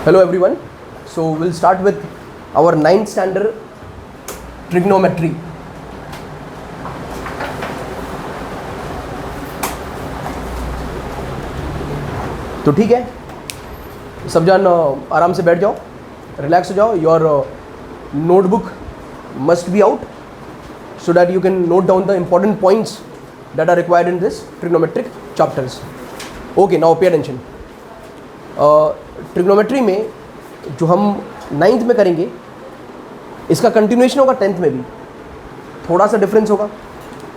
Hello everyone. So we'll start with our 9th standard trigonometry. तो ठीक है, सब जन आराम से बैठ जाओ, रिलैक्स हो जाओ. Your notebook must be out so that you can note down the important points that are required in this trigonometric chapters. Okay, now pay attention. Trigonometry में जो हम 9th में करेंगे इसका कंटिन्यूएशन होगा 10th में भी. थोड़ा सा डिफरेंस होगा,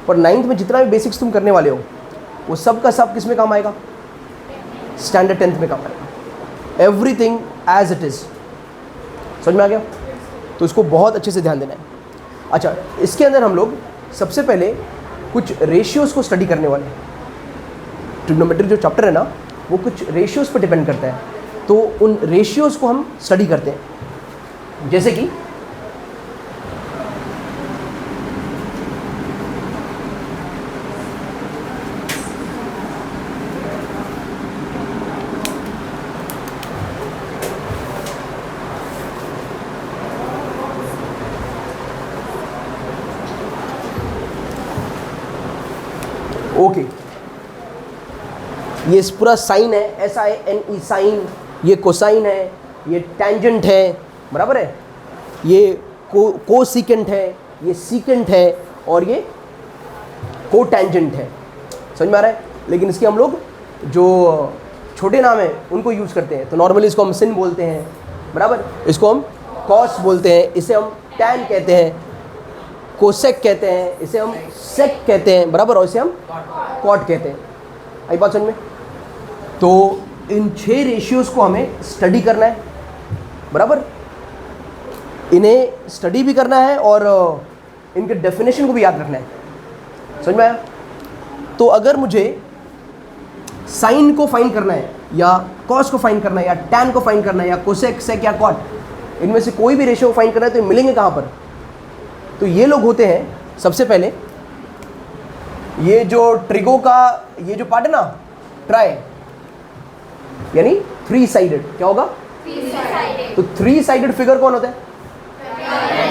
पर 9th में जितना भी बेसिक्स तुम करने वाले हो वो सब का सब किस में काम आएगा? स्टैंडर्ड 10th में काम आएगा. Everything as it is. समझ में आ गया? तो इसको बहुत अच्छे से ध्यान देना है. अच्छा, इसके अंदर हम लोग सबसे पहले कुछ रेशियोज़ को स्टडी करने वाले हैं. ट्रिग्नोमेट्री जो चैप्टर है ना वो कुछ रेशियोज़ पर डिपेंड करता है, तो उन रेशियोज़ को हम स्टडी करते हैं. जैसे कि ओके, ये पूरा साइन है, SINE साइन. ये कोसाइन है, ये टेंजेंट है, बराबर है. ये कोसिकेंट है, ये सीकेंट है, और ये कोटेंजेंट है. समझ में आ रहा है? लेकिन इसके हम लोग जो छोटे नाम हैं उनको यूज़ करते हैं. तो नॉर्मली इसको हम सिन बोलते हैं, बराबर. इसको हम कॉस बोलते हैं, इसे हम टैन कहते हैं. कोसेक कहते हैं, इसे हम सेक कहते हैं, बराबर. और इसे हम कॉट कहते हैं. आई बात समझ में? तो इन 6 रेशियोज़ को हमें स्टडी करना है, बराबर. इन्हें स्टडी भी करना है और इनके डेफिनेशन को भी याद रखना है. समझ में आया? तो अगर मुझे साइन को फाइंड करना है या कॉस को फाइंड करना है या टैन को फाइंड करना है या कोसेक, सेक या कॉट, इनमें से कोई भी रेशियो को फाइंड करना है तो ये मिलेंगे कहाँ पर? तो ये लोग होते हैं सबसे पहले, ये जो ट्रिगो का ये जो पार्ट है ना, ट्राई यानी 3 साइडेड. क्या होगा? 3 साइडेड. तो 3 साइडेड फिगर कौन होता है?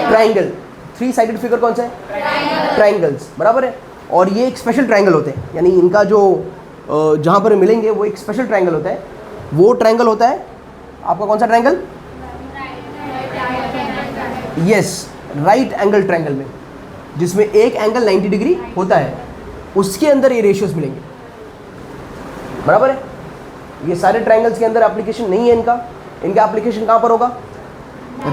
ट्राइंगल. 3 साइडेड फिगर कौन सा है? ट्राइंगल्स, बराबर है. और ये एक स्पेशल ट्राइंगल होते हैं, यानी इनका जो जहाँ पर मिलेंगे वो एक स्पेशल ट्राइंगल होता है. वो ट्राइंगल होता है आपका कौन सा triangle? Yes, right angle triangle में, जिसमें एक एंगल 90 डिग्री होता है, उसके अंदर ये रेशियोज मिलेंगे, बराबर है. ये सारे ट्राइंगल्स के अंदर एप्लीकेशन नहीं है इनका. इनका एप्लीकेशन कहाँ पर होगा?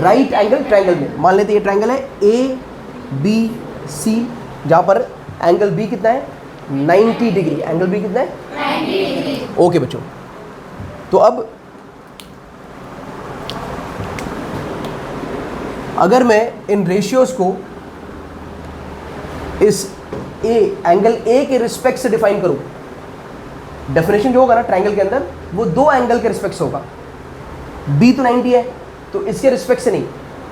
राइट एंगल ट्राइंगल में. मान लेते ये ट्राइंगल है ABC, जहाँ पर एंगल B कितना है? 90 डिग्री. एंगल B कितना है? 90 डिग्री. ओके बच्चों, तो अब अगर मैं इन रेशियोज़ को इस एंगल A के रिस्पेक्ट से डिफाइन करूं, डेफिनेशन जो होगा ना ट्राइंगल के अंदर वो 2 एंगल के रिस्पेक्ट से होगा. B तो 90 है तो इसके रिस्पेक्ट से नहीं,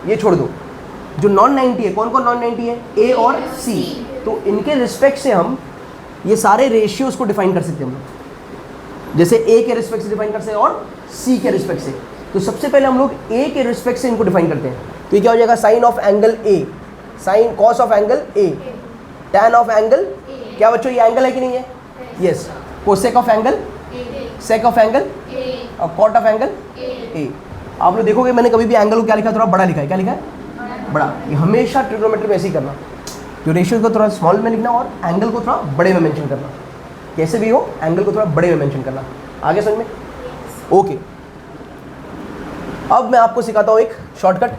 ये छोड़ दो. जो नॉन 90 है, कौन कौन नॉन 90 है? A और C. तो इनके रिस्पेक्ट से हम ये सारे रेशियोज़ को डिफाइन कर सकते हैं हम लोग. जैसे A के रिस्पेक्ट से डिफाइन कर सकते हैं और C के रिस्पेक्ट से. तो सबसे पहले हम लोग A के रिस्पेक्ट से इनको डिफाइन करते हैं. तो ये क्या हो जाएगा? Sine of angle A, sine cos of angle A, tan of angle, क्या बच्चों ये एंगल है कि नहीं है? Yes. Cosec of angle, sec of angle और कॉट ऑफ एंगल A. आप लोग देखोगे मैंने कभी भी एंगल को क्या लिखा है? थोड़ा बड़ा लिखा है. क्या लिखा है? बड़ा. ये हमेशा ट्रिग्नोमेट्री में ऐसे ही करना, जो रेशियो को थोड़ा स्मॉल में लिखना और एंगल को थोड़ा बड़े में मेंशन करना. कैसे भी हो एंगल को थोड़ा बड़े में मेंशन करना. आगे समझ में? ओके, अब मैं आपको सिखाता हूँ एक शॉर्टकट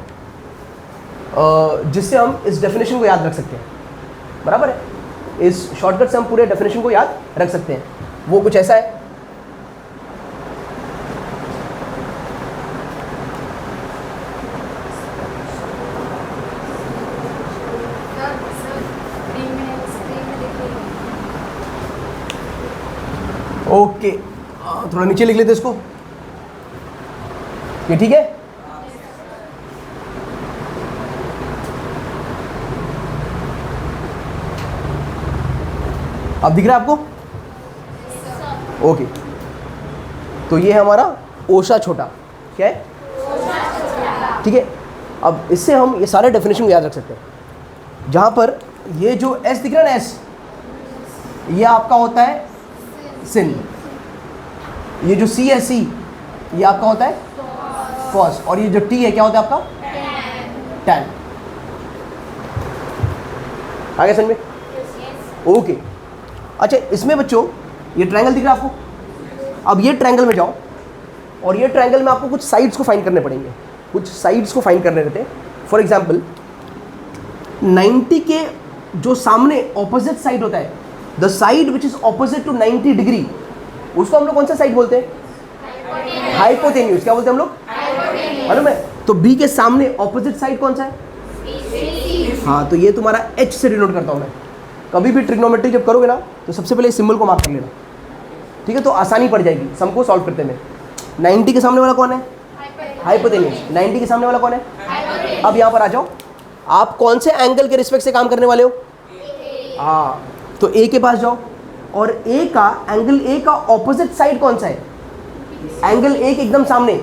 जिससे हम इस डेफिनेशन को याद रख सकते हैं, बराबर है. इस शॉर्टकट से हम पूरे डेफिनेशन को याद रख सकते हैं. वो कुछ ऐसा है, ओके. थोड़ा नीचे लिख लेते इसको. ये ठीक है? अब दिख रहा है आपको? ओके, तो ये है हमारा ओशा छोटा. क्या है? ठीक है, अब इससे हम ये सारे डेफिनेशन याद रख सकते हैं। जहाँ पर ये जो एस दिख रहा है ना, एस, ये आपका होता है सिन, ये जो सी है सी, ये आपका होता है कॉस, और ये जो टी है क्या होता है आपका टैन। आ गया समझ में? ओके। अच्छा, इसमें बच्चों ये ट्रायंगल दिख रहा है आपको। अब ये ट्रायंगल में जाओ और ये ट्रायंगल में आपको कुछ साइड्स को फाइंड करने पड़ेंगे, कुछ साइड्स को फाइंड करने रहते हैं। फॉर एग्जांपल 90 के जो सामने ऑपोजिट साइड होता है, the side which is opposite to 90 degree, उसको हम लोग कौन सा साइड बोलते हैं? हाइपोटेन्यूज। क्या बोलते हैं हम लोग? मालूम है? तो बी के सामने ऑपोजिट साइड कौन सा है? हाँ, तो ये तुम्हारा एच से डिनोट करता हूँ मैं। कभी भी ट्रिग्नोमेट्री जब करोगे ना तो सबसे पहले सिंबल को मार्क कर लेना, ठीक है? तो आसानी पड़ जाएगी सम को सॉल्व करते में। 90 के सामने वाला कौन है? हाइपोटेन्यूज। 90 के सामने वाला कौन है? अब यहाँ पर आ जाओ, आप कौन से एंगल के रिस्पेक्ट से काम करने वाले हो? हाँ, तो ए के पास जाओ और ए का एंगल, ए का ऑपोजिट साइड कौन सा है? एंगल ए के एकदम सामने,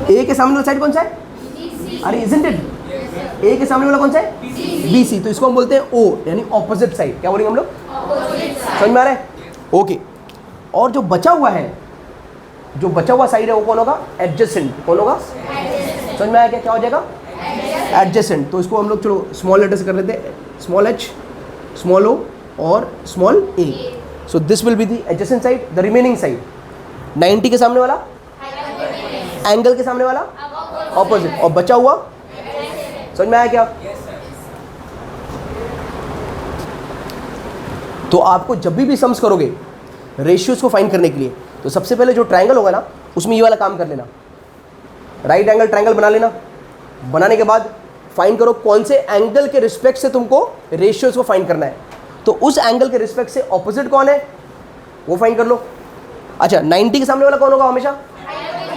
ए के सामने वाला साइड कौन सा है? अरे इजंट इट, ए के सामने वाला कौन सा है? B C. तो इसको हम बोलते हैं ओ, यानी ऑपोजिट साइड। क्या बोलेंगे हम लोग? समझ में आ रहा है? ओके। और जो बचा हुआ है, जो बचा हुआ साइड है वो कौन होगा? एडजेसेंट। कौन होगा? समझ में आया क्या? क्या हो जाएगा? एडजेसेंट। तो इसको हम लोग चलो स्मॉल लेटर से कर लेते हैं, स्मॉल एच, स्मॉल ओ और small A. So this will be the adjacent side, the remaining side. 90 के सामने वाला, एंगल के सामने वाला ऑपोजिट, और बचा हुआ, समझ में आया क्या? तो आपको जब भी सम्स करोगे रेशियोज को फाइंड करने के लिए, तो सबसे पहले जो ट्रायंगल होगा ना उसमें ये वाला काम कर लेना, राइट एंगल ट्रायंगल बना लेना। बनाने के बाद फाइंड करो कौन से एंगल के रिस्पेक्ट से तुमको रेशियोज को फाइंड करना है, तो उस एंगल के रिस्पेक्ट से ऑपोजिट कौन है वो फाइंड कर लो। अच्छा, 90 के सामने वाला कौन होगा? हमेशा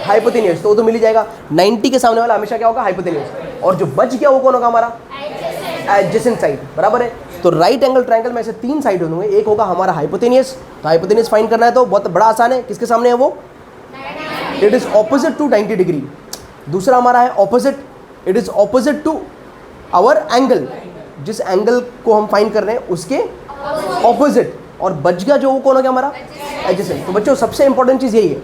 हाइपोटेन्यूज, तो वो तो मिल ही जाएगा। 90 के सामने वाला हमेशा क्या होगा? हाइपोटेन्यूज। और जो बच गया वो कौन होगा? हमारा एडजेसेंट साइड। बराबर है? तो राइट एंगल ट्रायंगल में ऐसे 3 साइड होंगे, एक होगा हमारा हाइपोटेन्यूज। तो हाइपोटेन्यूज फाइंड करना है तो बहुत बड़ा आसान है। किसके सामने है वो? It is opposite to 90 degree. दूसरा हमारा है opposite, it is opposite to our angle, जिस एंगल को हम फाइंड कर रहे हैं उसके ऑपोजिट। और बच गया जो वो कौन हो गया? हमारा एडजेसेंट। तो बच्चों सबसे इंपॉर्टेंट चीज़ यही है,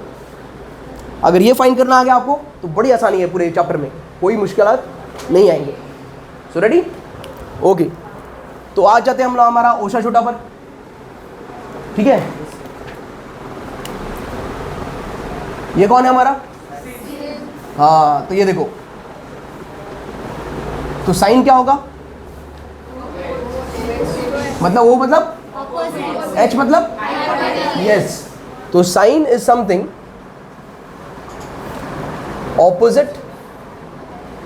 अगर ये फाइंड करना आ गया आपको तो बड़ी आसानी है, पूरे चैप्टर में कोई मुश्किलात नहीं आएंगे। So ready? ओके। तो आज जाते हैं हम लोग हमारा ओशा छोटा पर, ठीक है? ये कौन है हमारा? हाँ, तो ये देखो, तो साइन क्या होगा? मतलब वो, मतलब एच, मतलब यस। तो sine is something opposite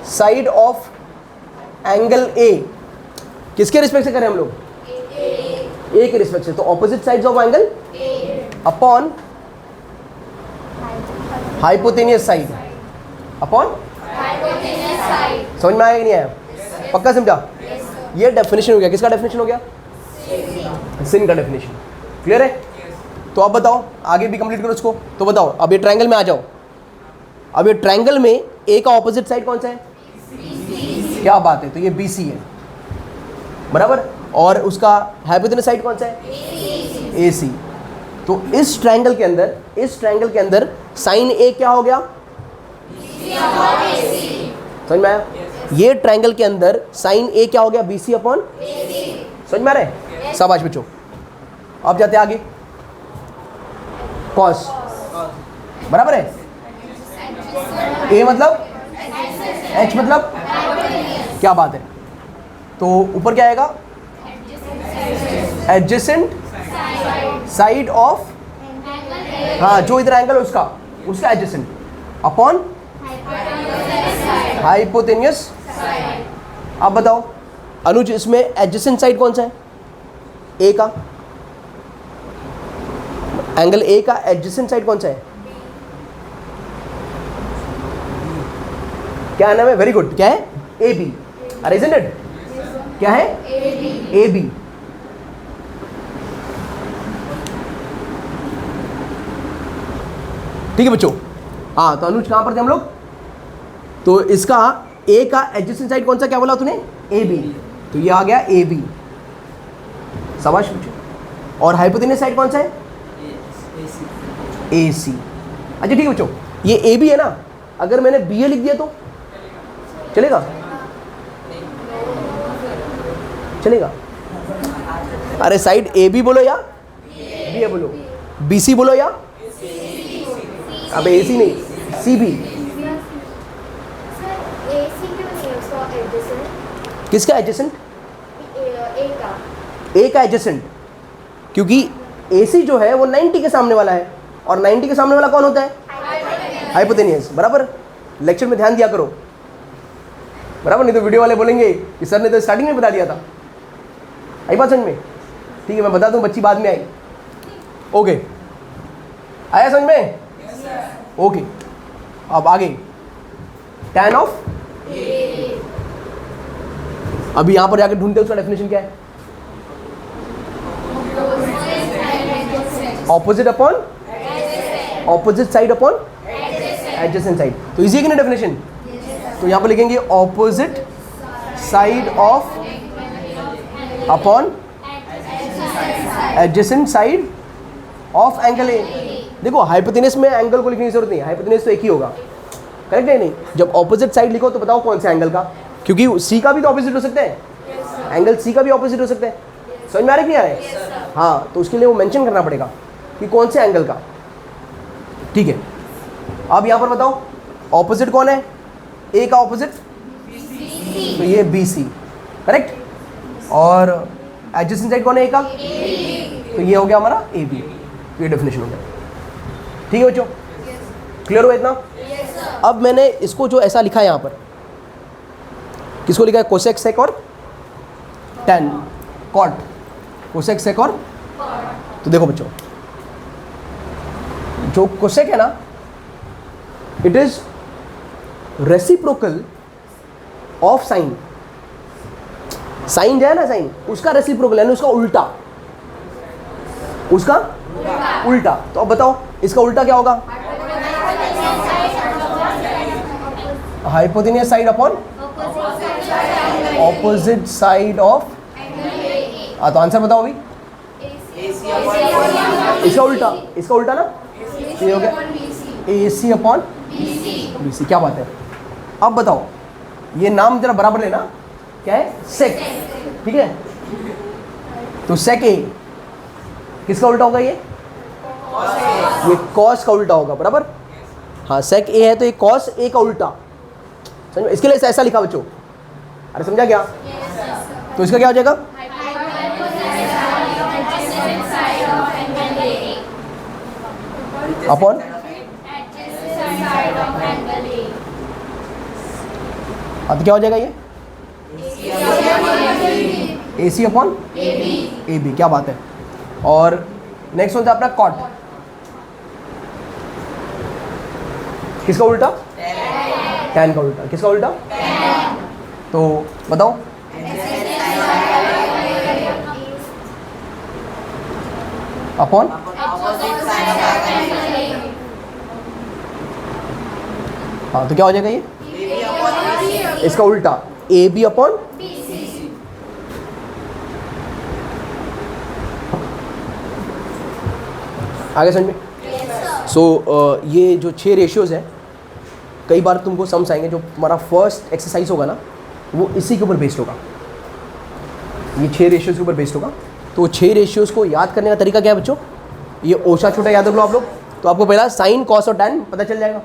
side of angle A. किसके रिस्पेक्ट से करें हम लोग? ए के रिस्पेक्ट से। तो opposite sides of angle upon hypotenuse side, upon समझ में आया कि नहीं आया? पक्का समझा? ये डेफिनेशन हो गया। किसका डेफिनेशन हो गया? सिन का डेफिनेशन। क्लियर है? तो अब बताओ, आगे भी कंप्लीट करो इसको। तो बताओ, अब ये ट्रायंगल में आ जाओ। अब ये ट्रायंगल में ए का ऑपोजिट साइड कौन सा है? क्या बात है, तो ये BC है। बराबर? और उसका हाइपोटेन्यूज साइड कौन सा है? AC। तो इस ट्रायंगल के अंदर साइन A क्या हो गया? समझ में आया? ये ट्रायंगल के अंदर साइन A क्या हो गया? BC अपॉन समझ में आ रहा है? शाबाश बच्चों। अब जाते हैं आगे, कॉस। बराबर है? A मतलब H मतलब क्या बात है, तो ऊपर क्या आएगा? एडजेसेंट साइड ऑफ, हाँ, जो इधर एंगल है उसका एडजेसेंट अपॉन हाइपोटेन्यूस। अब बताओ अनुज, इसमें एडजेसेंट साइड कौन सा है? ए का एंगल, ए का एडजेसेंट साइड कौन सा है? क्या नाम है? वेरी गुड, क्या है? AB। अरे इजंट इट? क्या है? AB। ठीक है बच्चों। हाँ, तो अनुज कहां पर थे हम लोग? तो इसका ए का एडजेसेंट साइड कौन सा, क्या बोला तूने, ए बी, तो ये आ गया ए बी, शाबाश पूछो। और हाइपोटेन्यूस साइड कौन सा है, ए सी। अच्छा ठीक है बच्चों, ये ए बी है ना, अगर मैंने बी ए लिख दिया तो चलेगा, चलेगा? अरे साइड ए बी बोलो या बी ए बोलो, बी सी बोलो या, अब ए सी नहीं सी बी। किसका एडजेसेंट, ए का एडजेसेंट, क्योंकि ए सी जो है वो 90 के सामने वाला है, और 90 के सामने वाला कौन होता है, हाइपोटेनियस, बराबर। लेक्चर में ध्यान दिया करो, बराबर, नहीं तो वीडियो वाले बोलेंगे कि सर ने तो स्टार्टिंग में बता दिया था। आई बात समझ में? ठीक है, मैं बता दूं, बच्ची बाद में आई। ओके, आया समझ में? ओके, अब आगे tan ऑफ, अभी यहां पर जाकर ढूंढते उसका डेफिनेशन क्या है, opposite upon opposite side upon adjacent side, तो इजी है कि नहीं डेफिनेशन? तो यहां पर लिखेंगे opposite side of upon adjacent side of angle ए। देखो हाइपोटेन्यूस में एंगल को लिखने की जरूरत नहीं है, हाइपोटेन्यूस तो एक ही होगा, करेक्ट है नहीं? जब ऑपोजिट साइड लिखो तो बताओ कौन से एंगल का, क्योंकि सी का भी तो ऑपोजिट हो सकता है, एंगल सी का भी ऑपोजिट हो सकता है। समझ में आ रहा है कि नहीं आ रहा है? हाँ, तो उसके लिए वो मेंशन करना पड़ेगा कि कौन से एंगल का, ठीक है। अब यहाँ पर बताओ ऑपोजिट कौन है, ए का ऑपोजिट, तो ये बी सी, करेक्ट। और एडजेसेंट साइड कौन है ए का, तो ये हो गया हमारा ए बी, तो ये डेफिनेशन हो गया। ठीक है बच्चों, क्लियर हुआ इतना? अब मैंने इसको जो ऐसा लिखा है यहाँ पर, किसको लिखा है, कोसेक सेक और टैन कॉट, कोसेक सेक और, तो देखो बच्चों, जो कोसेक है ना, it is reciprocal of sine. Sine जो है ना, साइन उसका रेसिप्रोकल यानी उसका उल्टा, उसका उल्टा। तो अब बताओ इसका उल्टा क्या होगा, hypotenuse side upon opposite side of, तो आंसर बताओ अभी, इसका उल्टा, इसका उल्टा ना, ये हो गया ए सी अपॉन बी सी। क्या बात है? अब बताओ ये नाम जरा बराबर लेना, क्या है, सेक, ठीक है। तो सेक ए किसका उल्टा होगा, ये कॉस का उल्टा होगा, बराबर। हाँ, सेक ए है तो ये कॉस ए का उल्टा, समझो, इसके लिए ऐसा लिखा बच्चों, अरे समझा क्या? तो इसका क्या हो जाएगा, अपॉन, अब क्या हो जाएगा ये, ए सी अपॉन ए बी, क्या बात है। और नेक्स्ट होता है अपना कॉट, किसका उल्टा, टैन का उल्टा, किसका उल्टा, तो बताओ, अपॉन, हाँ, तो क्या हो जाएगा ये, इसका उल्टा ए बी अपॉन, आगे समझ में? सो ये जो 6 रेशियोज हैं, कई बार तुमको समझ आएंगे, जो हमारा फर्स्ट एक्सरसाइज होगा ना, वो इसी के ऊपर बेस्ड होगा, ये 6 रेशियोज के ऊपर बेस्ड होगा। तो 6 रेशियोज को याद करने का तरीका क्या है बच्चों, ये ओछा छोटा याद रख लो आप लोग। तो आपको पहला साइन, कॉस और टैन पता चल जाएगा।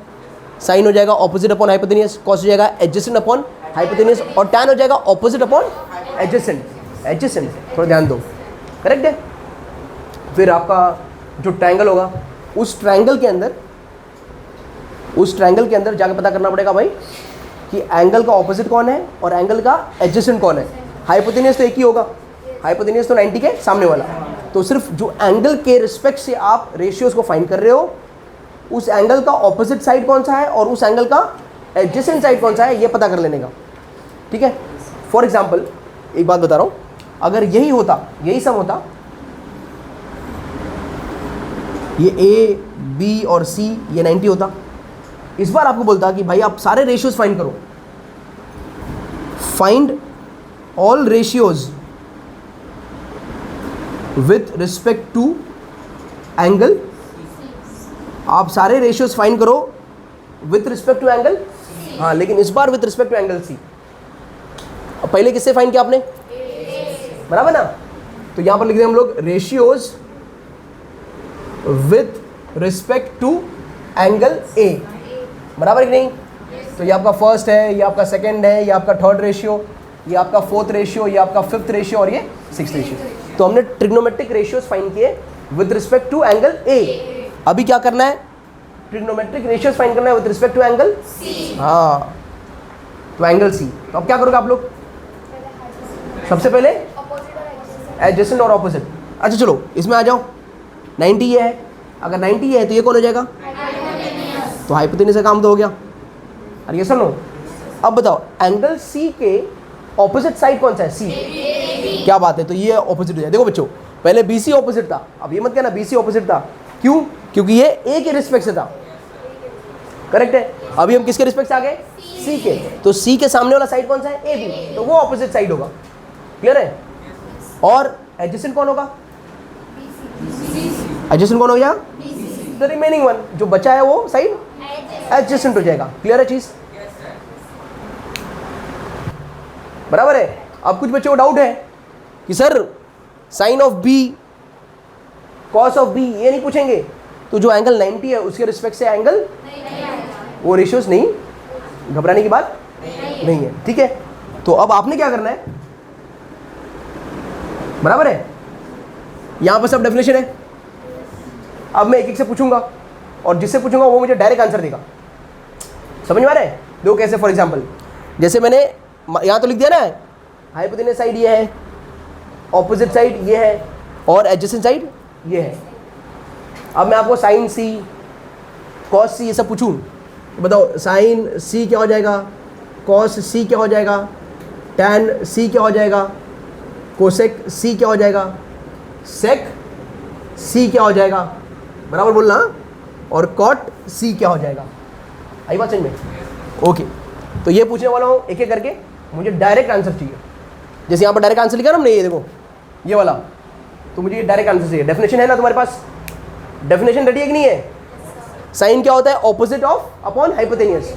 साइन हो जाएगा ऑपोजिट अपॉन हाइपोटेन्यूस, कॉस हो जाएगा एडजेसेंट अपॉन हाइपोटेन्यूस, और टैन हो जाएगा ऑपोजिट अपॉन एडजेसेंट। एडजेसेंट थोड़ा ध्यान दो, करेक्ट है। फिर आपका जो ट्रायंगल होगा, उस ट्रायंगल के अंदर जाके पता करना पड़ेगा भाई कि एंगल का ऑपोजिट कौन है और एंगल का एडजेसेंट कौन है। हाइपोटेन्यूस तो एक ही होगा, हाइपोटेन्यूस तो 90 के सामने वाला। तो सिर्फ जो एंगल के रिस्पेक्ट से आप रेशियोज को फाइंड कर रहे हो, उस एंगल का ऑपोजिट साइड कौन सा है और उस एंगल का एडजेसेंट साइड कौन सा है, ये पता कर लेने का, ठीक है। फॉर एग्जाम्पल एक बात बता रहा हूँ, अगर यही होता, यही सम होता, ये ए बी और सी ये 90 होता, इस बार आपको बोलता कि भाई आप सारे रेशियोज फाइंड करो, find all ratios with respect to angle, आप सारे रेशियोज फाइंड करो विथ रिस्पेक्ट टू एंगल, हाँ लेकिन इस बार with respect to angle C. पहले किससे फाइंड किया आपने, बराबर ना, तो यहां पर लिख दें हम लोग ratios with respect to angle A, बराबर कि नहीं। तो ये आपका फर्स्ट है, ये आपका सेकंड है, ये आपका थर्ड रेशियो, ये आपका फोर्थ रेशियो, ये आपका फिफ्थ रेशियो और ये सिक्स्थ रेशियो। तो हमने ट्रिग्नोमेट्रिक रेशियोज फाइंड किए with respect to angle A. अभी क्या करना है, ट्रिग्नोमेट्रिक रेशियोज फाइंड करना है with respect to angle C, हाँ तो एंगल सी। तो अब क्या करोगे आप लोग, सबसे पहले एडजेसेंट और ऑपोजिट। अच्छा चलो इसमें आ जाओ, 90 ये है, अगर 90 है तो ये कौन हो जाएगा, तो हाइपोटेन्यूज का काम तो हो गया। अरे ये सुनो, अब बताओ एंगल सी के ऑपोजिट साइड कौन सा है, सी, क्या बात है, तो ये ऑपोजिट हो जाए। देखो बच्चों पहले BC ऑपोजिट था, अब ये मत कहना BC ऑपोजिट था, क्यों, क्योंकि ये A के रिस्पेक्ट से था, करेक्ट है। अभी हम किसके रिस्पेक्ट से आ गए, C के, तो C के सामने वाला साइड कौन सा है, AB, तो वो ऑपोजिट साइड होगा, क्लियर है। और एडजेसेंट कौन होगा, एडजेसेंट कौन हो गया, द रिमेनिंग वन, जो बचा है वो साइड एडजेसेंट हो जाएगा, क्लियर है चीज, बराबर है। अब कुछ बच्चों को डाउट है कि sir sine of B cos of B ये नहीं पूछेंगे, तो जो एंगल 90 है उसके रिस्पेक्ट से एंगल वो रेशियोज नहीं, घबराने की बात नहीं है, ठीक है। तो अब आपने क्या करना है, बराबर है, यहां पर सब डेफिनेशन है। अब मैं एक एक से पूछूंगा और जिससे पूछूंगा वो मुझे डायरेक्ट आंसर देगा, समझ में आ रहा है। देखो कैसे, फॉर एग्जांपल जैसे मैंने यहां तो लिख दिया ना, हाइपोटेन्यूज साइड ये है, ऑपोजिट साइड ये है और एडजेसेंट साइड ये है। अब मैं आपको साइन C कॉस C ये सब पूछूं, तो बताओ साइन C क्या हो जाएगा, कॉस C क्या हो जाएगा, टैन C क्या हो जाएगा, कोसेक C क्या हो जाएगा, सेक C क्या हो जाएगा, बराबर बोलना, और कॉट C क्या हो जाएगा। आई बात समझ में, ओके। तो ये पूछने वाला हूँ एक एक करके, मुझे डायरेक्ट आंसर चाहिए। जैसे यहाँ पर डायरेक्ट आंसर लिखा ना हमने, ये देखो ये वाला, तो मुझे डायरेक्ट आंसर चाहिए। डेफिनेशन है ना तुम्हारे पास, डेफिनेशन रेडी है कि नहीं है। साइन क्या होता है, ऑपोजिट ऑफ अपॉन हाइपोटेन्यूज,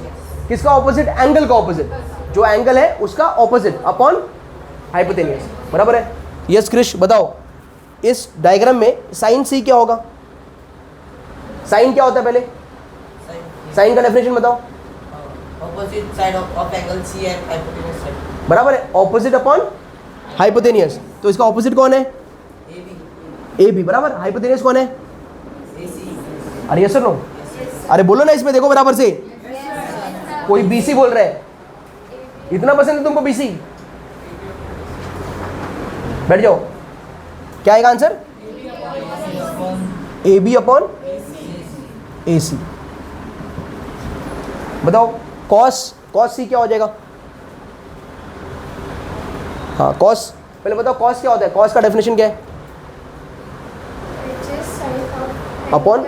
किसका ऑपोजिट, एंगल का ऑपोजिट, जो एंगल है उसका ऑपोजिट अपॉन हाइपोटेन्यूज, बराबर है। यस क्रिश बताओ, इस डायग्राम में साइन C क्या होगा, साइन क्या होता है, पहले साइन का डेफिनेशन बताओ। Opposite side of angle C and hypotenuse side, बराबर है, ऑपोजिट अपॉन हाइपोटेन्यूज, तो इसका ऑपोजिट कौन है, AB, बराबर। हाइपोटेन्यूज कौन है, AC। अरे यस और नो, अरे बोलो ना इसमें, देखो बराबर से, कोई BC बोल रहा है, इतना पसंद है तुमको BC, बैठ जाओ। क्या आएगा आंसर, AB अपॉन AC। बताओ कॉस C क्या हो जाएगा, हाँ कॉस, पहले बताओ कॉस क्या होता है, कॉस का डेफिनेशन क्या है, अपॉन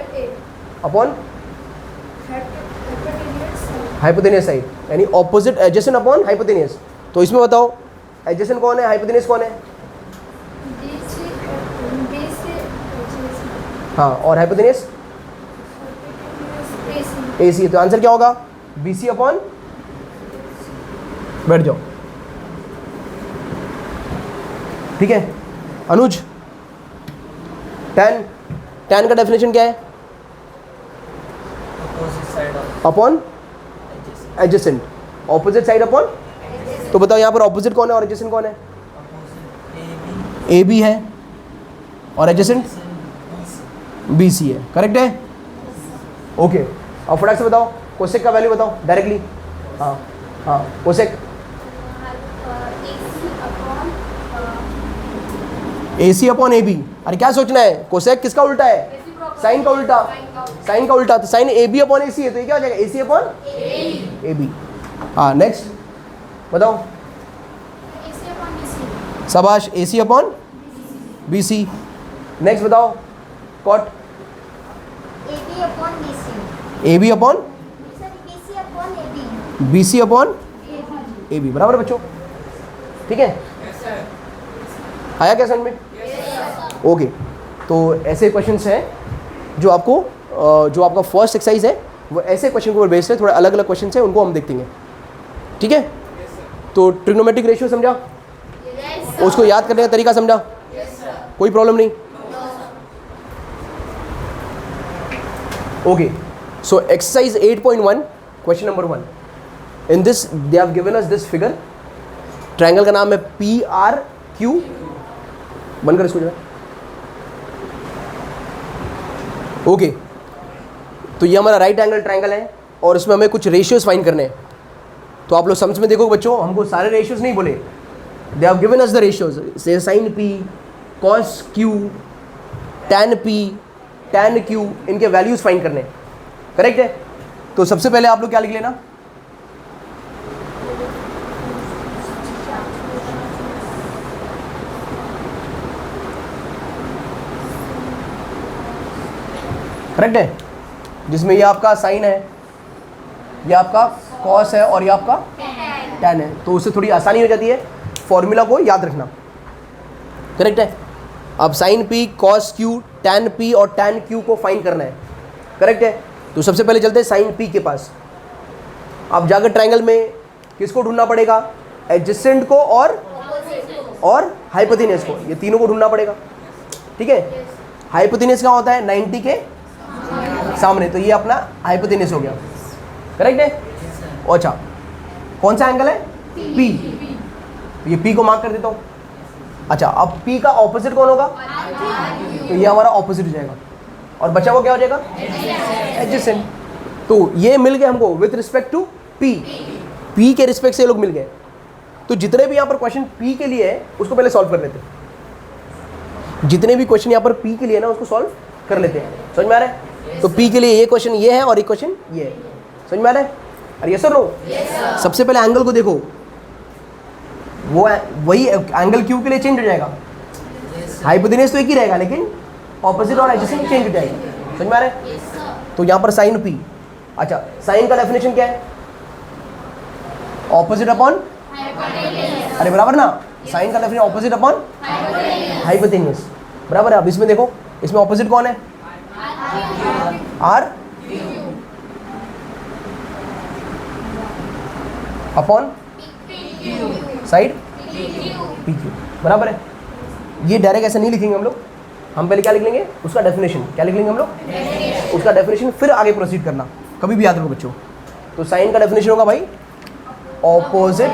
हाइपोटेन्यूज साइड, यानी ऑपोजिट एडजेसेंट अपॉन हाइपोटेन्यूज। तो इसमें बताओ एडजेसेंट कौन है, हाइपोटेन्यूज कौन है, हाँ, और हाइपोटेन्यूज AC। तो आंसर क्या होगा, BC अपॉन, बैठ जाओ, ठीक है। अनुज टैन का डेफिनेशन क्या है, upon adjacent, opposite side upon, तो बताओ यहाँ पर ऑपोजिट कौन है और एडजेसेंट कौन है, AB है और एडजेसेंट BC है, करेक्ट है, ओके। अब फटाक से बताओ कोसेक का वैल्यू बताओ डायरेक्टली, हाँ हाँ कोसेक, AC अपॉन AB। अरे क्या सोचना है, कोसेक किसका उल्टा है, साइन का उल्टा, साइन का उल्टा, तो साइन AB अपॉन AC है, तो ये क्या हो जाएगा, AC अपॉन AB। हाँ नेक्स्ट बताओ, शाबाश, AC अपॉन BC। नेक्स्ट बताओ cot, AB upon BC, AB upon B C upon A B, बराबर बच्चों, ठीक है। आया क्या समझ में? ओके, तो ऐसे क्वेश्चंस हैं जो आपको जो आपका फर्स्ट एक्सरसाइज है वो ऐसे क्वेश्चन के ऊपर बेस्ड है, थोड़े अलग अलग क्वेश्चन है, उनको हम देखेंगे, ठीक है। तो ट्रिग्नोमेट्रिक रेशियो समझा, उसको याद करने का तरीका समझा, कोई प्रॉब्लम नहीं। Okay, so exercise 8.1 question number 1, in this they have given us this figure, triangle का नाम है पी आर क्यू, बंद कर इसको जरा। ओके, तो ये हमारा राइट एंगल ट्रायंगल है और इसमें हमें कुछ रेशियोज फाइंड करने हैं। तो आप लोग समझ में देखो बच्चों, हमको सारे रेशियोज नहीं बोले, they have given us the ratios, से sine P, cos Q, tan P, tan Q, इनके वैल्यूज फाइंड करने हैं, करेक्ट है। तो सबसे पहले आप लोग क्या लिख लेना, करेक्ट है, जिसमें ये आपका साइन है, ये आपका कॉस है और ये आपका टैन है, तो उससे थोड़ी आसानी हो जाती है फॉर्मूला को याद रखना, करेक्ट है। अब sine P, cos Q, tan P और टैन क्यू को फाइंड करना है, करेक्ट है। तो सबसे पहले चलते हैं साइन पी के पास। अब जाकर ट्रायंगल में किसको ढूंढना पड़ेगा, एडजेसेंट को और हाइपोटेनस को, ये तीनों को ढूंढना पड़ेगा, ठीक है। हाइपोटेनस क्या होता है, 90 के सामने, तो ये अपना हाइपोटेनस हो गया, करेक्ट है। अच्छा, कौन सा एंगल है, पी, ये पी को मार्क कर देता हूँ। अच्छा, अब पी का ऑपोजिट कौन होगा, तो ये हमारा ऑपोजिट हो जाएगा और बचा वो क्या हो जाएगा, एडजेसेंट। तो ये मिल गए हमको with respect to P, P के रिस्पेक्ट से ये लोग मिल गए। तो जितने भी यहाँ पर क्वेश्चन पी के लिए है उसको पहले सॉल्व कर लेते हैं, जितने भी क्वेश्चन यहाँ पर पी के लिए ना उसको सॉल्व कर लेते हैं, समझ में आ रहा है। तो पी के लिए ये क्वेश्चन ये है और ये क्वेश्चन ये है, समझ में आ रहा है। अरे यस सर नो, सबसे पहले एंगल को देखो, वो वही एंगल क्यू के लिए चेंज हो जाएगा, हाइपोटेनस तो एक ही रहेगा लेकिन ऑपोजिट और एडजेसेंट चेंज हो जाएगा, समझ में आ रहा है। तो यहाँ पर साइन पी, अच्छा साइन का डेफिनेशन क्या है, ऑपोजिट अपॉन, अरे बराबर ना, साइन का डेफिनेशन ऑपोजिट अपॉन हाइपोटेनस, बराबर है। अब इसमें देखो, इसमें ऑपोजिट कौन है, R upon side P Q, बराबर है। ये डायरेक्ट ऐसा नहीं लिखेंगे हम पहले क्या लिख लेंगे, उसका डेफिनेशन, क्या लिख लेंगे हम लोग, उसका डेफिनेशन, फिर आगे प्रोसीड करना, कभी भी याद रखो बच्चों। तो साइन का डेफिनेशन होगा भाई ऑपोजिट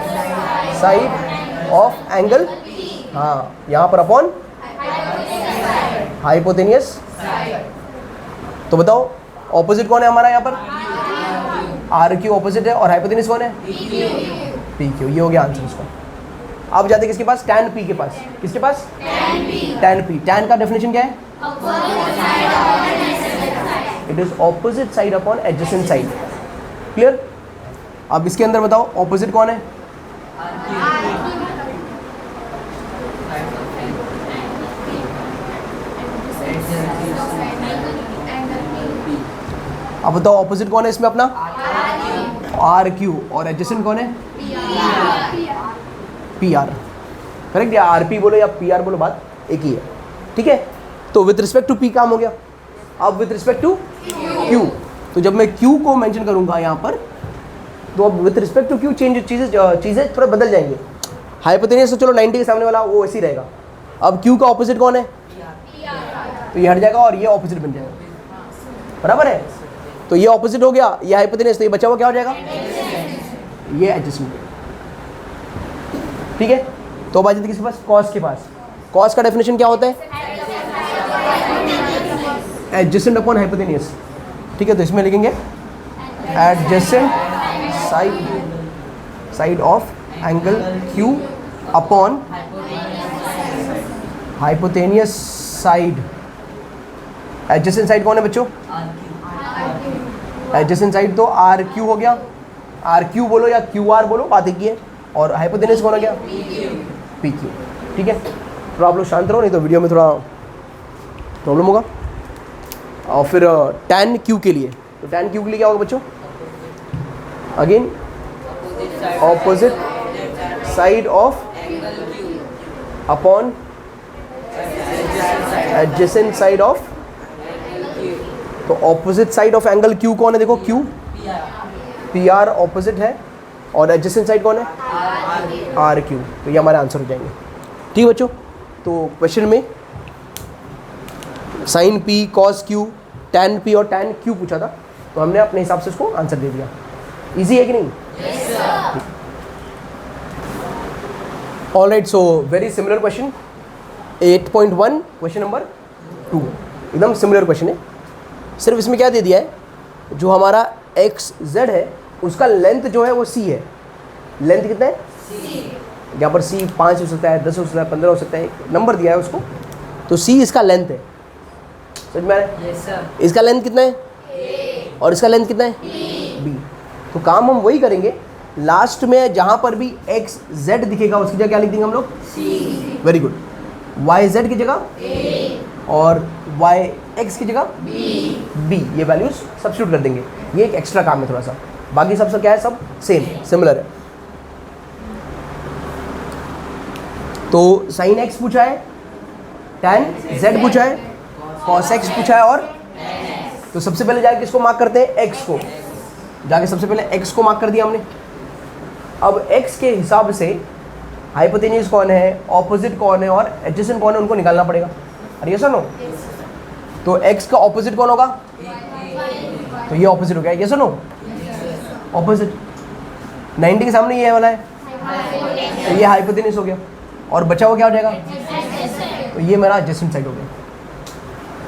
साइड ऑफ एंगल, हाँ यहाँ पर अपॉन हाइपोटेनियस। तो बताओ ऑपोजिट कौन है हमारा यहाँ पर, आर क्यू ऑपोजिट है और हाइपोटेनियस कौन है, पी क्यू, ये हो गया आंसर इसका। अब जाते किसके पास, टैन पी के पास, किसके पास, टैन पी। टैन का डेफिनेशन क्या है, it is opposite side upon adjacent side, clear. अब इसके अंदर बताओ ऑपोजिट कौन है, अब बताओ ऑपोजिट कौन है इसमें अपना, आर क्यू, और एडजेसेंट कौन है, पी आर, करेक्ट। या आर पी बोलो या पी आर बोलो, बात एक ही है, ठीक है। तो विथ रिस्पेक्ट टू पी काम हो गया। अब विथ रिस्पेक्ट टू क्यू, तो जब मैं क्यू को मेंशन करूंगा यहाँ पर, तो अब विथ रिस्पेक्ट टू क्यू चीज़ें थोड़ा बदल जाएंगे। हाइपोटेनियस तो चलो 90 के सामने वाला वो ऐसे ही रहेगा। अब क्यू का ऑपोजिट कौन है, तो ये हट जाएगा और ये ऑपोजिट बन जाएगा, बराबर है। तो ये ऑपोजिट हो गया, ये हाइपोटेनियस, तो ये बचा हुआ क्या हो जाएगा, ये एडजेसेंट, ठीक है। तो अब आ जाते किसके पास, कॉस के पास। कॉस का डेफिनेशन क्या होता है, एडजेसेंट अपॉन हाइपोटेनियस, ठीक है। तो इसमें लिखेंगे adjacent side of angle Q upon hypotenuse side. Adjacent side कौन है बच्चों, एडजेसेंट साइड तो आर क्यू हो गया, आर क्यू बोलो या क्यू आर बोलो, बात एक ही है। और हाइपोटेनस कौन हो गया, पी क्यू, ठीक है। तो आप लोग शांत रहो, नहीं तो वीडियो में थोड़ा प्रॉब्लम होगा। और फिर टैन क्यू के लिए, तो टैन क्यू के लिए क्या होगा बच्चों, again opposite side of upon adjacent side of. तो opposite side of angle Q कौन है? देखो क्यू पी आर ऑपोजिट है, और एडजेसेंट साइड कौन है? R Q. तो ये हमारे आंसर हो जाएंगे। ठीक बच्चों, तो क्वेश्चन में sine P cos Q tan P और टैन क्यू पूछा था, तो हमने अपने हिसाब से उसको आंसर दे दिया। इजी है कि नहीं? All right, so very similar question 8.1 question number 2 एकदम सिमिलर क्वेश्चन है। सिर्फ इसमें क्या दे दिया है, जो हमारा एक्स जेड है उसका लेंथ जो है वो सी है। लेंथ कितना है? यहाँ पर सी 5 हो सकता है, 10 हो सकता है, 15 हो सकता है, नंबर दिया है उसको। तो सी इसका लेंथ है, समझ में आ रहा है? Yes, sir. इसका लेंथ कितना है? और इसका लेंथ कितना है? बी। तो काम हम वही करेंगे, लास्ट में जहाँ पर भी एक्स जेड दिखेगा उसकी जगह क्या लिख देंगे हम लोग? Very good. वाई जेड की जगह और वाई एक्स की जगह बी, ये वैल्यूज सब्स्टिट्यूट कर देंगे। ये एक एक्स्ट्रा काम है थोड़ा सा, बाकी सब क्या है, सब सेम सिमिलर है। तो साइन एक्स पूछा है, टैन जेड पूछा है, कॉस एक्स पूछा है, और तो सबसे पहले जाके किसको मार्क करते हैं? एक्स को। जाके सबसे पहले एक्स को मार्क कर दिया हमने। अब एक्स के हिसाब से हाइपोटेन्यूज कौन है, ऑपोजिट कौन है और एडजेसेंट कौन है, उनको निकालना पड़ेगा। अरे यस और नो? तो एक्स का ऑपोजिट कौन होगा? तो ये ऑपोजिट हो गया, यस और नो? ऑपोजिट 90 के सामने ये वाला है, तो ये हाइपोटेन्यूज हो गया, और बचा हुआ क्या हो जाएगा? तो ये मेरा एडजेसेंट साइड हो गया।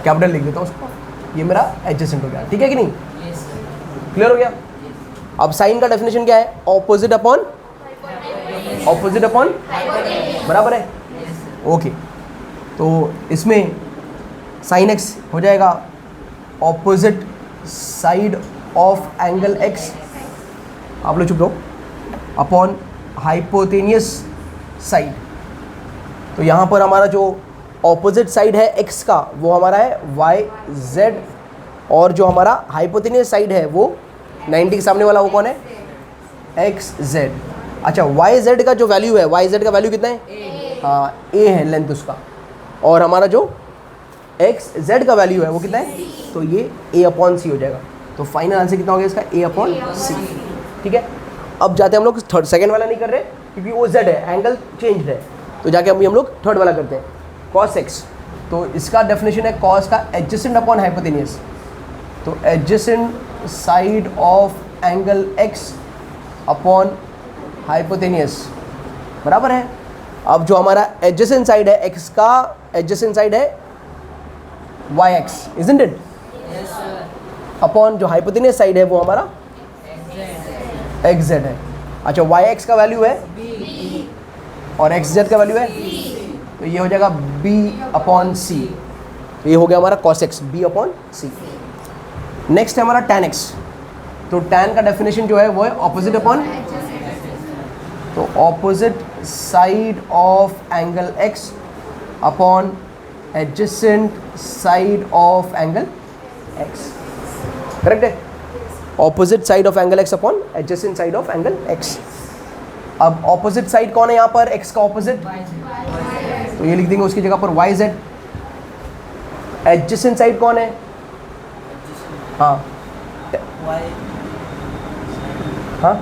कैपिटल लिख देता हूँ उसको, ये मेरा एडजेसेंट हो गया। ठीक है कि नहीं? क्लियर हो गया? अब साइन का डेफिनेशन क्या है? ऑपोजिट अपॉन ऑपोजिट अपॉन, बराबर है? ओके, तो इसमें साइन एक्स हो जाएगा opposite side of angle x, आप लोग चुप रहो, अपॉन हाइपोटेनियस साइड। तो यहाँ पर हमारा जो ऑपोजिट साइड है एक्स का वो हमारा है वाई जेड, और जो हमारा हाइपोटेनियस साइड है वो 90 के सामने वाला वो कौन है? X Z. अच्छा, वाई जेड का जो वैल्यू है, वाई जेड का वैल्यू कितना है? हाँ, ए है लेंथ उसका, और हमारा जो एक्स जेड का वैल्यू है वो कितना है? तो ये ए अपॉन सी हो जाएगा। तो फाइनल आंसर कितना हो गया इसका? ए अपॉन सी। ठीक है, अब जाते हैं हम लोग थर्ड, सेकेंड वाला नहीं कर रहे क्योंकि वो जेड है, एंगल चेंज है, तो जाके अभी हम लोग थर्ड वाला करते हैं, कॉस एक्स। तो इसका डेफिनेशन है कॉस का एडजेसेंट अपॉन हाइपोटेनियस। तो adjacent side of angle X upon hypotenuse, बराबर है। अब जो हमारा एडजेसेंट साइड है एक्स का, एडजेसेंट साइड है Y X, isn't it? Upon जो हाइपोटेनियस साइड है वो हमारा एक्स जेड है। अच्छा, वाई एक्स का वैल्यू है और एक्स जेड का वैल्यू है, तो ये हो जाएगा बी अपॉन सी। तो ये हो गया हमारा cos X, B upon C. Next है हमारा टैन एक्स। तो टैन का डेफिनेशन जो है वो है ऑपोजिट अपॉन, तो opposite side of angle X upon adjacent side of angle X, correct है? Opposite side of angle X upon adjacent side of angle X. अब ऑपोजिट साइड कौन है यहाँ पर? एक्स का ऑपोजिट, तो ये लिख देंगे उसकी जगह पर वाई जेड। एडजेसेंट साइड कौन है? हाँ हाँ,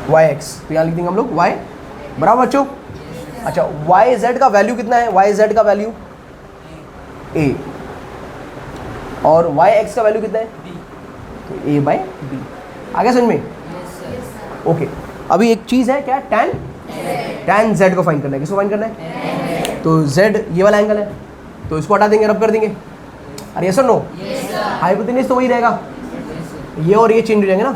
वाई एक्स, तो यहाँ लिख देंगे हम लोग वाई, बराबर बच्चों? अच्छा, वाई जेड का वैल्यू कितना है? वाई जेड का वैल्यू ए, और वाई एक्स का वैल्यू कितना है? तो ए बाई बी। आगे समझ में? ओके, अभी एक चीज़ है क्या? टैन, टैन जेड को फाइंड करना है। किसको फाइंड करना है? तो जेड ये वाला एंगल है, तो इसको हटा देंगे, रब कर देंगे। अरे यस और नो? हाइपोटेन्यूज तो वही रहेगा, ये और ये चेंज हो जाएंगे ना,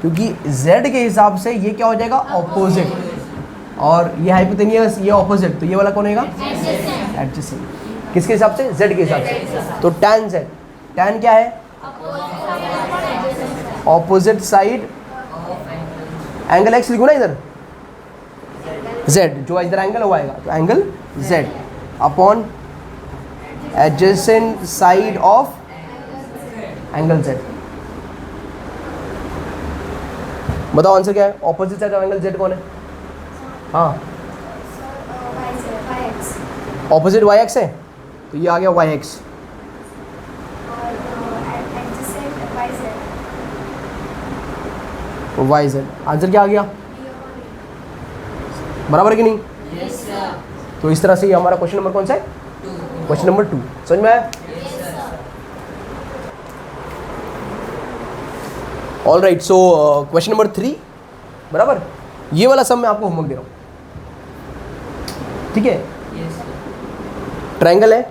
क्योंकि जेड के हिसाब से ये क्या हो जाएगा? ऑपोजिट, और ये हाइपोटेन्यूज, ये ऑपोजिट, तो ये वाला कौन होगा? एडजेसेंट। किसके हिसाब से? जेड के हिसाब से। तो टैन जेड, टैन क्या है? ऑपोजिट साइड एंगल एक्स लिखो ना इधर, जेड, जो इधर एंगल हुआ आएगा, तो angle Z upon adjacent side of angle Z. बताओ आंसर क्या है? Opposite side of angle Z कौन है? हाँ, ऑपोजिट वाई एक्स है, तो ये आ गया Y X. Y Z, answer क्या आ गया? बराबर है कि नहीं? Yes, sir. तो इस तरह से ये हमारा क्वेश्चन नंबर कौन सा है? Question number 2। समझ में आया? All right, so question number 3, बराबर, ये वाला सब मैं आपको होमवर्क दे रहा हूँ, ठीक है? Yes, sir. ट्रायंगल है,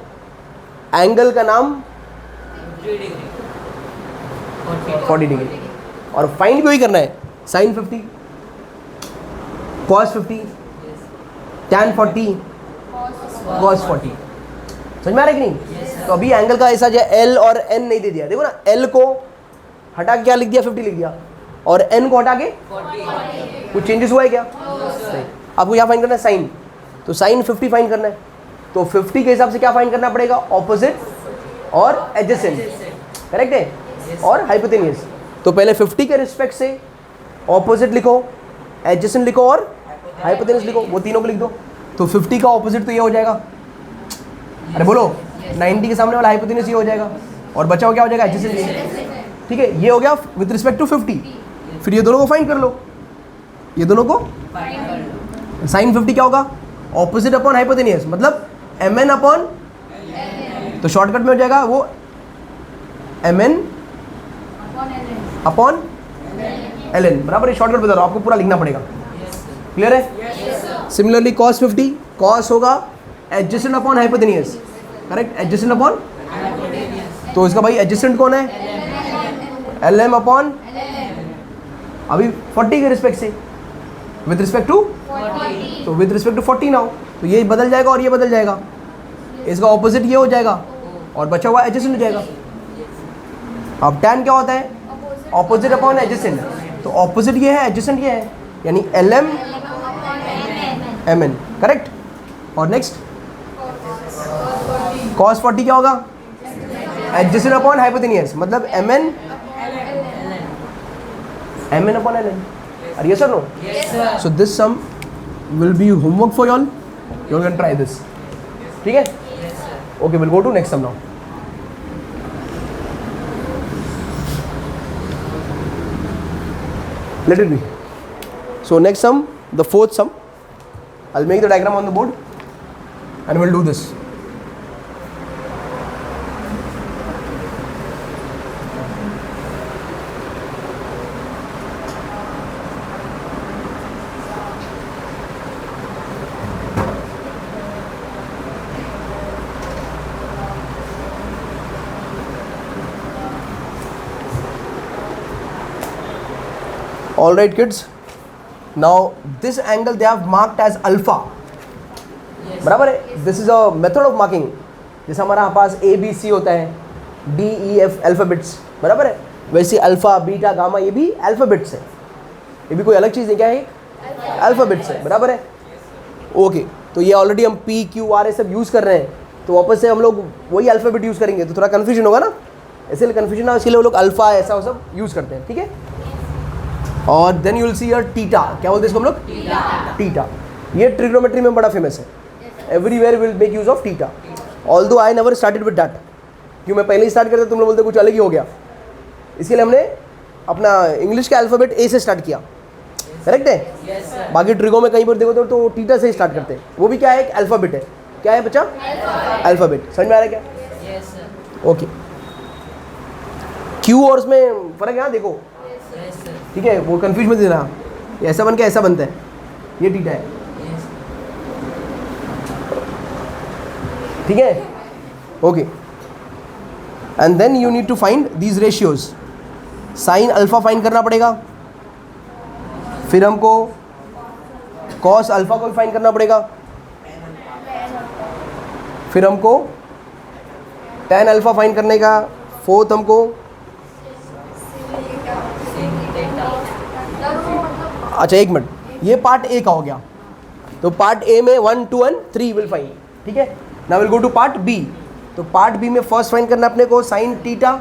एंगल का नाम 3 degree. 40 डिग्री, और फाइंड भी वही करना है, sine 50, cos 50, Yes. Tan 40, cos 40। समझ में आ रहा है कि नहीं? Yes, sir. तो अभी एंगल का ऐसा जो एल और एन नहीं दे दिया, देखो ना, एल को हटा के क्या लिख दिया? 50 लिख दिया, और एन को हटा के 40. कुछ चेंजेस हुआ है क्या? नहीं। आपको क्या फाइंड करना है? साइन, तो साइन 50 फाइंड करना है, तो 50 के हिसाब से क्या फाइंड करना पड़ेगा? ऑपोजिट और एडजेसेंट, करेक्ट है? और हाइपोटेन्यूज। तो पहले 50 के रिस्पेक्ट से ऑपोजिट लिखो, एडजेसेंट लिखो और हाइपोटेन्यूज लिखो, वो तीनों को लिख दो। तो 50 का ऑपोजिट तो ये हो जाएगा, अरे बोलो, 90 के सामने वाला हाइपोटेन्यूज ये हो जाएगा, और बचा हो क्या हो जाएगा? एडजेसेंट। ठीक है, ये हो गया विद रिस्पेक्ट टू 50। फिर ये दोनों को फाइंड कर लो, ये दोनों को साइन 50 क्या होगा? ऑपोजिट अपॉन हाइपोटेन्यूज, मतलब mn अपॉन, तो शॉर्टकट में हो जाएगा वो mn अपॉन ln, बराबर है? शॉर्टकट बता रहा हूँ, आपको पूरा लिखना पड़ेगा। क्लियर है? सिमिलरली cos 50, cos होगा adjacent upon hypotenuse, correct? Adjacent upon, तो इसका भाई एडजेसेंट कौन है? lm अपॉन, अभी 40 के रिस्पेक्ट से, विद रिस्पेक्ट टू, तो विद रिस्पेक्ट टू 40 नाउ, तो ये बदल जाएगा और ये बदल जाएगा, इसका ऑपोजिट ये हो जाएगा और बचा हुआ एडजेसेंट हो जाएगा। अब tan क्या होता है? ऑपोजिट अपॉन एडजेसेंट, तो ऑपोजिट ये है, एडजेसेंट ये है, यानी lm mn, करेक्ट? और नेक्स्ट cos 40 क्या होगा? एडजेसेंट अपॉन हाइपोटेन्यूज, मतलब mn upon ln। Are yes or no? Yes, sir. So this sum will be homework for y'all. You can try this. ठीक है? Yes, sir. Okay, we'll go to next sum now. Let it be. So next sum, the fourth sum. I'll make the diagram on the board and we'll do this. All right, kids. Now this angle they have marked as alpha. Yes. बराबर है? This is a method of marking. जैसे हमारा पास A B C होता है, D E F alphabets, बराबर है? वैसे alpha beta gamma ये भी अल्फाबेट्स है, ये भी कोई अलग चीज़ है क्या है? अल्फाबेट्स है, बराबर है? ओके, तो ये ऑलरेडी हम P Q R सब यूज़ कर रहे हैं, तो वापस से हम लोग वही अल्फाबेट यूज़ करेंगे तो थोड़ा कन्फ्यूजन होगा ना, इसलिए कन्फ्यूजन ना, इसके लिए वो लोग अल्फा ऐसा वो सब यूज़ करते हैं, ठीक है? और then you will see your theta, क्या बोलते हैं इसको हम लोग? टीटा। ये ट्रिग्नोमेट्री में बड़ा फेमस है, everywhere will make use of theta, although I never started with that, क्यों मैं पहले ही स्टार्ट करता तुम लोग बोलते कुछ अलग ही हो गया, इसके लिए हमने अपना इंग्लिश का अल्फ़ाबेट ए से स्टार्ट किया, करेक्ट है? Yes, sir. बाकी ट्रिगो में कहीं पर देखो तो टीटा से ही स्टार्ट करते हैं, वो भी क्या है? एक अल्फ़ाबेट है, क्या है बच्चा? अल्फ़ाबेट। समझ में आ रहा है क्या? Yes, sir. ओके, क्यू और उसमें फ़र्क है ना, देखो, Yes, sir. ठीक है? वो कन्फ्यूज मत देना, ये ऐसा बन के ऐसा बनता है, ये टीटा है, Yes. ठीक है? Okay, and then you need to find these ratios. Sine alpha find करना पड़ेगा, फिर हमको कॉस अल्फा को भी फाइंड करना पड़ेगा, फिर हमको टैन अल्फा फाइंड करने का, फोर्थ हमको, अच्छा एक मिनट, ये पार्ट ए का हो गया, तो पार्ट ए में 1 2 एंड 3 विल फाइंड, ठीक है? Now will go to part B, तो पार्ट बी में फर्स्ट फाइंड करना अपने को साइन टीटा,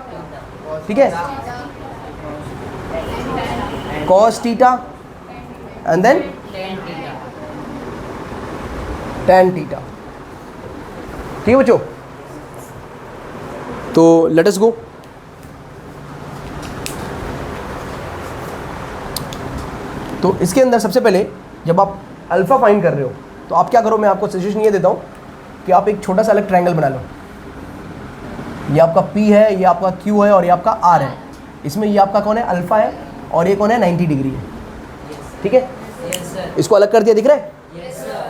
ठीक है? cos theta and then tan theta. ठीक है बच्चों, तो लेट अस गो. तो इसके अंदर सबसे पहले जब आप अल्फा फाइंड कर रहे हो तो आप क्या करो, मैं आपको सजेशन ये देता हूँ कि आप एक छोटा सा अलग ट्रायंगल बना लो. ये आपका P है, ये आपका Q है और ये आपका R है. इसमें ये आपका कौन है, अल्फा है, और ये कौन है, 90 डिग्री है. ठीक है, इसको अलग कर दिया, दिख रहा है,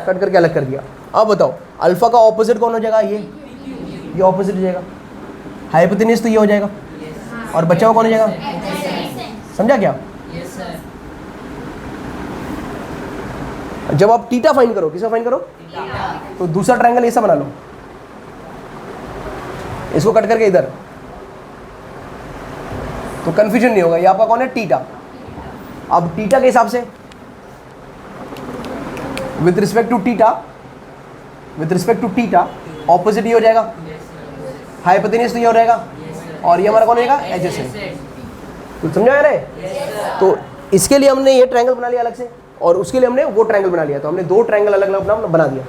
कट करके अलग कर दिया. अब बताओ अल्फा का ऑपोजिट कौन हो जाएगा, ये ऑपोजिट हो जाएगा. हाइपोटेन्यूज तो ये हो जाएगा, और बचा हुआ कौन हो जाएगा, समझा क्या. जब आप थीटा फाइंड करो, किसका फाइंड करो, तो दूसरा ट्रायंगल ऐसा बना लो, इसको कट करके इधर, तो कंफ्यूजन नहीं होगा. ये आपका कौन है, थीटा. अब थीटा के हिसाब से with respect to theta opposite ये हो जाएगा, हाइपोटेन्यूज तो ये हो जाएगा, और ये हमारा कौन हो जाएगा, एडजेसेंट. तो समझा रहे. तो इसके लिए हमने ये ट्रायंगल बना लिया अलग से, और उसके लिए हमने वो ट्रायंगल बना लिया. तो हमने दो ट्रायंगल अलग अलग अपना बना दिया.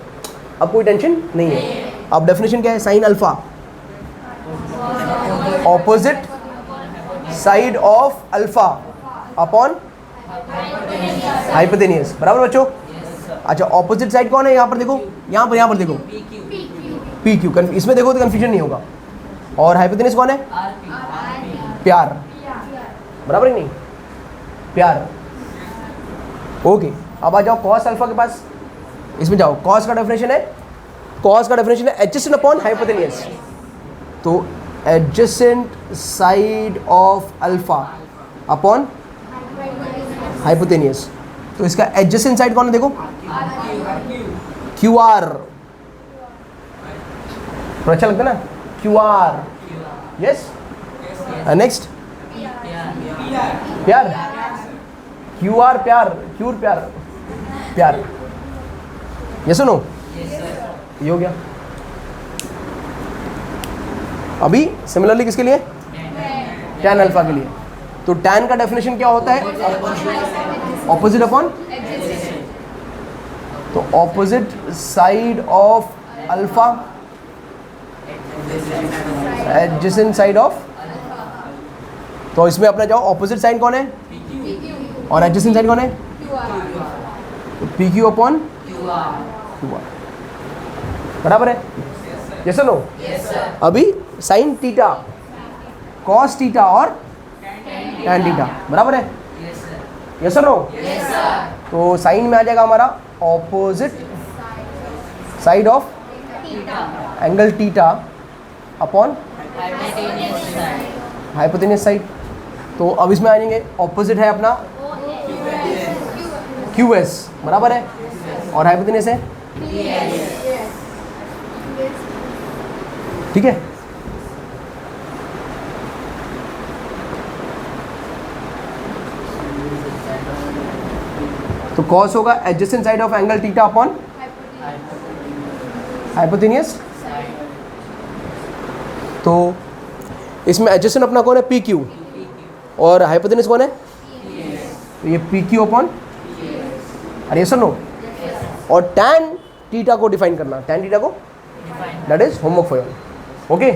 अब कोई टेंशन नहीं है. अब डेफिनेशन क्या है, sine alpha opposite side of alpha upon hypotenuse. बराबर बच्चों. अच्छा, ऑपोजिट साइड कौन है, यहाँ पर देखो, यहाँ पर देखो, पी क्यू. इसमें देखो तो कंफ्यूजन नहीं होगा. और हाइपोटेन्यूज कौन है, प्यार. बराबर नहीं, प्यार. ओके, अब आ जाओ कॉस अल्फा के पास. इसमें जाओ, कॉस का डेफिनेशन है एडजेसेंट अपॉन हाइपोटेन्यूज. तो adjacent side of alpha upon hypotenuse. तो इसका एडजेसेंट साइड कौन है, देखो, क्यू आर. अच्छा लगता है ना, क्यू आर. यस. नेक्स्ट, प्यार. क्यू आर प्यार, क्यूर प्यार. यस नो, ये हो गया. अभी सिमिलरली किसके लिए, टैन अल्फा के लिए. तो टैन का डेफिनेशन क्या होता है, ऑपोजिट अपॉन. तो opposite side of alpha adjacent side of. तो इसमें अपना जाओ, ऑपोजिट साइड कौन है और एडजेसेंट साइड कौन है, तो P Q upon Q R. बराबर है, यस नो. अभी साइन थीटा, कॉस थीटा और टैन थीटा. बराबर है, यस नो. तो साइन में आ जाएगा हमारा opposite side of angle theta upon hypotenuse side. तो अब इसमें आ जाएंगे, ऑपोजिट है अपना क्यू एस. बराबर है, और हाइपोटेन्यूज है, ठीक है. तो कॉस होगा adjacent side of angle theta upon hypotenuse. तो इसमें एडजेसेंट अपना कौन है, पी क्यू, और हाइपोटेन्यूज कौन है, तो ये पी क्यू अपॉन. अरे ये सुनो, और टैन थीटा को डिफाइन करना, टैन थीटा को, that is homework for you. Okay.